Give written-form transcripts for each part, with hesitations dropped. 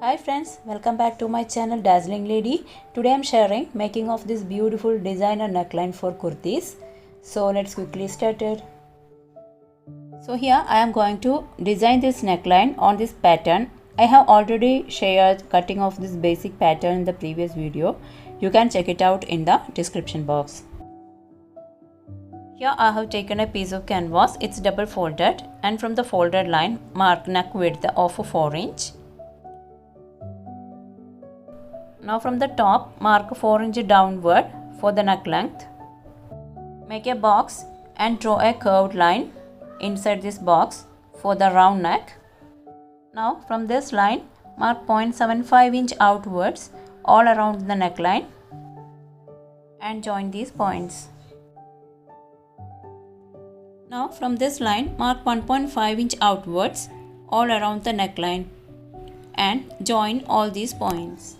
Hi friends, welcome back to my channel Dazzling Lady. Today I am sharing making of this beautiful designer neckline for kurtis. So let's quickly start it. So here I am going to design this neckline on this pattern. I have already shared cutting of this basic pattern in the previous video. You can check it out in the description box. Here I have taken a piece of canvas. It's double folded, and from the folded line mark neck width of 4 inch. Now from the top, mark 4 inch downward for the neck length. Make a box and draw a curved line inside this box for the round neck. Now from this line, mark 0.75 inch outwards all around the neckline and join these points. Now from this line, mark 1.5 inch outwards all around the neckline and join all these points.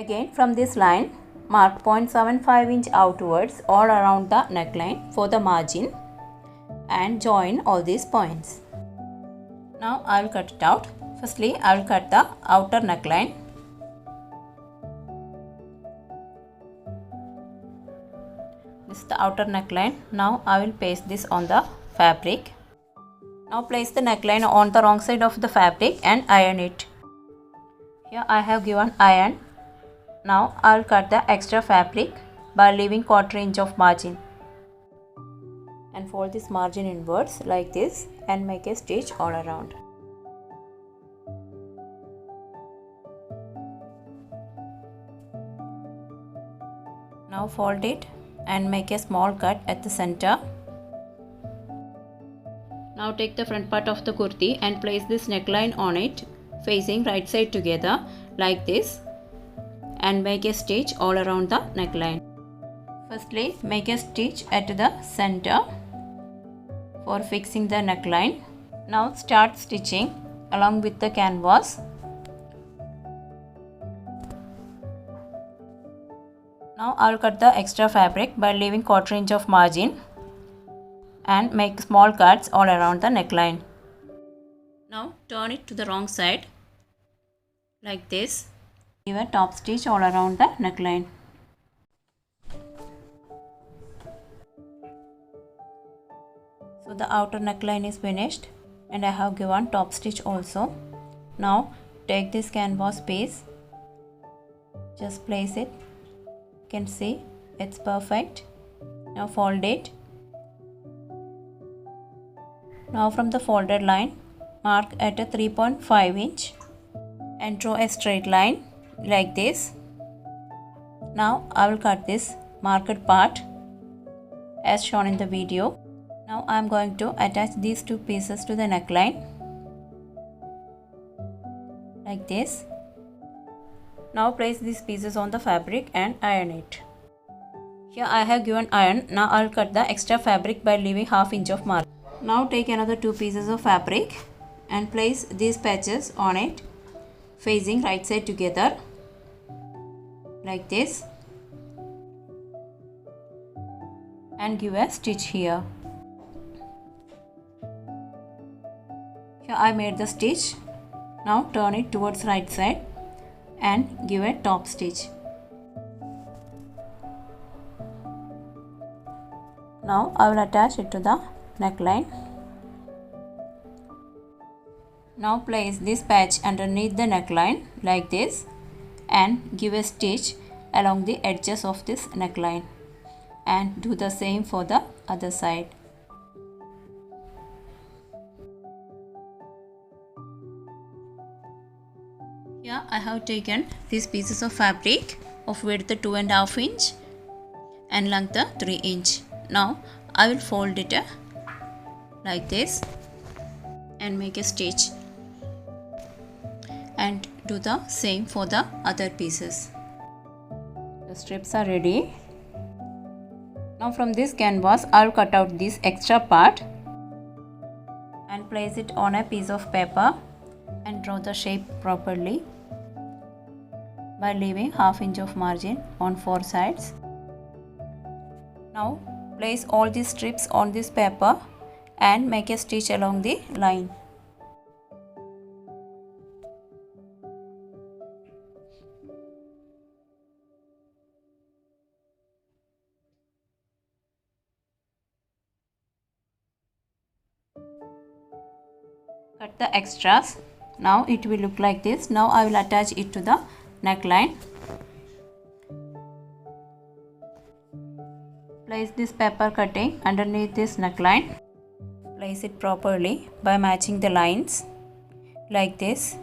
Again from this line, mark 0.75 inch outwards all around the neckline for the margin and join all these points. Now I will cut it out. Firstly, I will cut the outer neckline. This is the outer neckline. Now I will paste this on the fabric. Now place the neckline on the wrong side of the fabric and iron it. Here I have given iron. Now I will cut the extra fabric by leaving 1/4 inch of margin and fold this margin inwards like this and make a stitch all around. Now fold it and make a small cut at the center. Now take the front part of the kurti and place this neckline on it facing right side together like this and make a stitch all around the neckline. Firstly, make a stitch at the center for fixing the neckline. Now start stitching along with the canvas. Now I will cut the extra fabric by leaving 1/4 inch of margin and make small cuts all around the neckline. Now turn it to the wrong side like this. Give a top stitch all around the neckline. So the outer neckline is finished and I have given top stitch also. Now take this canvas piece, just place it. You can see it's perfect. Now fold it. Now from the folded line, mark at a 3.5 inch and draw a straight line like this. Now I will cut this marked part as shown in the video. Now I am going to attach these two pieces to the neckline like this. Now place these pieces on the fabric and iron it. Here I have given iron. Now I will cut the extra fabric by leaving 1/2 inch of mark. Now take another two pieces of fabric and place these patches on it facing right side together like this and give a stitch here. Here I made the stitch. Now turn it towards right side and give a top stitch. Now I will attach it to the neckline. Now place this patch underneath the neckline like this and give a stitch along the edges of this neckline and do the same for the other side. Here I have taken these pieces of fabric of width 2.5 inch and length 3 inch. Now I will fold it like this and make a stitch and do the same for the other pieces. The strips are ready. Now from this canvas I will cut out this extra part and place it on a piece of paper and draw the shape properly by leaving 1/2 inch of margin on 4 sides. Now place all these strips on this paper and make a stitch along the line. cut the extras. Now it will look like this. Now I will attach it to the neckline. Place this paper cutting underneath this neckline. Place it properly by matching the lines like this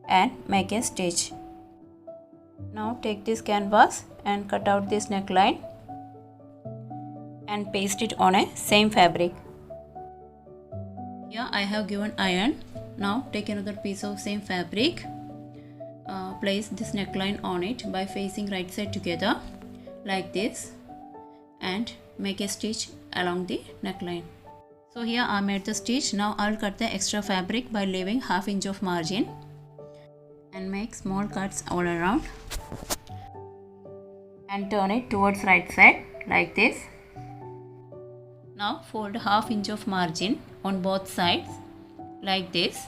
and make a stitch. Now take this canvas and cut out this neckline and paste it on a same fabric. Here I have given iron. Now take another piece of same fabric. Place this neckline on it by facing right side together like this and make a stitch along the neckline. So here I made the stitch. Now I will cut the extra fabric by leaving ½ inch of margin and make small cuts all around and turn it towards right side like this. Now fold ½ inch of margin on both sides like this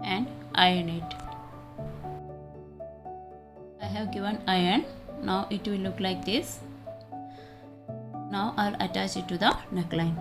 and iron it. I have given iron. Now it will look like this. Now I'll attach it to the neckline.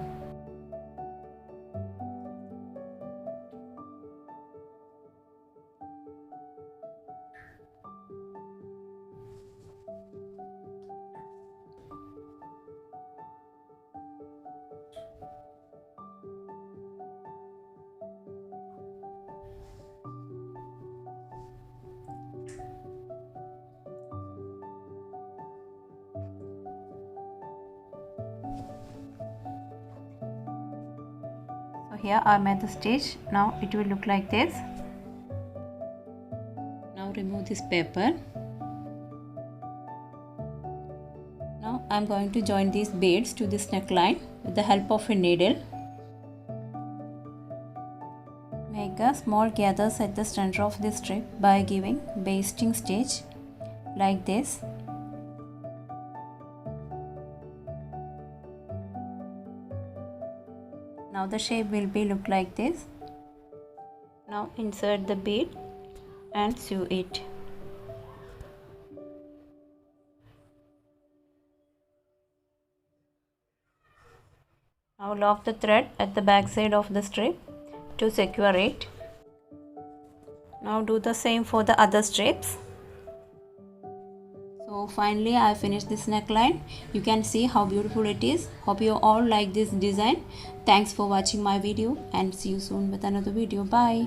Here I made the stitch. Now it will look like this. Now remove this paper. Now I am going to join these beads to this neckline with the help of a needle. Make a small gathers at the center of this strip by giving basting stitch like this. Now the shape will be look like this. Now insert the bead and sew it. Now lock the thread at the back side of the strip to secure it. Now do the same for the other strips. So finally I finished this neckline. You can see how beautiful it is. Hope you all like this design. Thanks for watching my video and see you soon with another video. Bye.